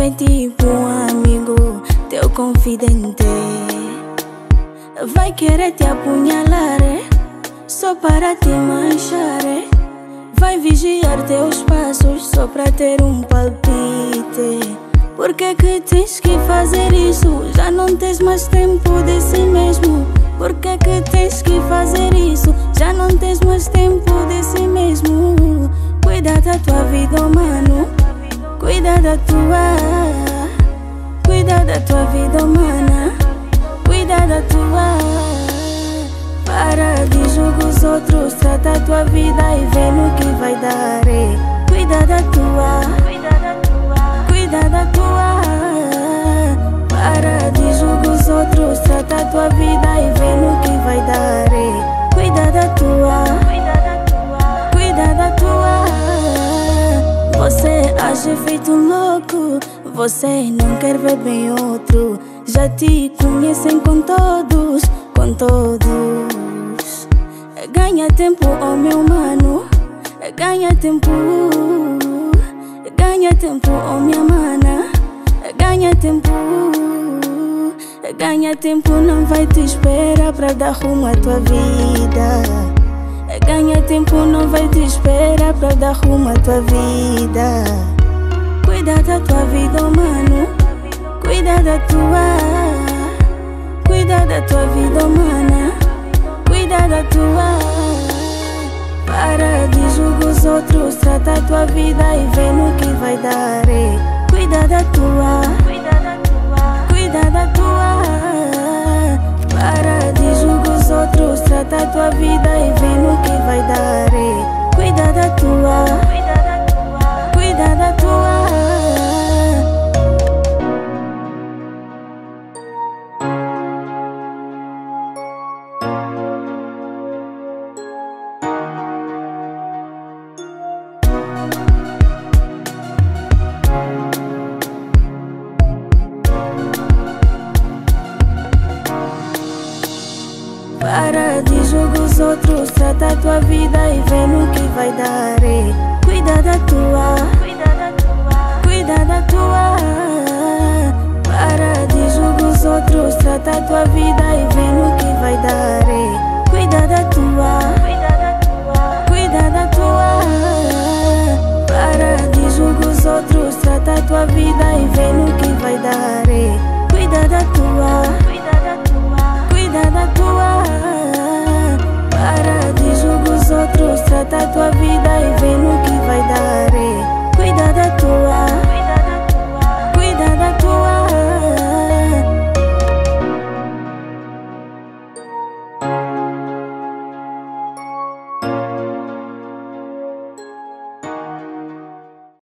é tipo um amigo, teu confidente. Vai querer te apunhalar, só para te manchar. Vai vigiar teus passos só para ter um palpite. Por que que tens que fazer isso? Já não tens mais tempo de si mesmo. Por que que tens que fazer isso? Já não tens mais tempo de si mesmo. Cuida da tua vida, oh mano. Cuida da tua vida, humana. Cuida da tua. Para de julgar os outros, trata a tua vida e vê no que vai dar. Cuida da tua. Cuida da tua. Para de julgar os outros, trata a tua vida e vê no que vai dar. Cuida da tua. Cuida da tua. Você age feito louco, você não quer ver bem outro. Já te conhecem com todos, com todos. Ganha tempo, oh meu mano. Ganha tempo. Ganha tempo, oh minha mana. Ganha tempo. Ganha tempo, não vai te esperar pra dar rumo à tua vida. Ganha tempo, não vai te esperar pra dar rumo à tua vida. Cuida da tua vida, oh mano. Cuida da tua. Cuida da tua vida, oh mana. Cuida da tua. Para de julgar os outros, trata a tua vida e vê no que vai dar. Cuida da tua. Cuida da tua. Para de julgar os outros, trata a tua vida e vê no que vai dar. Cuida da tua. Cuida da tua. Para de julgar os outros, trata a tua vida e vê no que vai dar. Cuida da tua. Cuida da tua. Para de julgar os outros, trata a tua vida e vê no que vai dar. Cuida da tua. Cuida da tua. Para de julgar os outros, trata a tua vida e vê no que vai dar. Cuida da tua. Cuida da tua. Para de julgar os outros, trata a tua vida e vê no que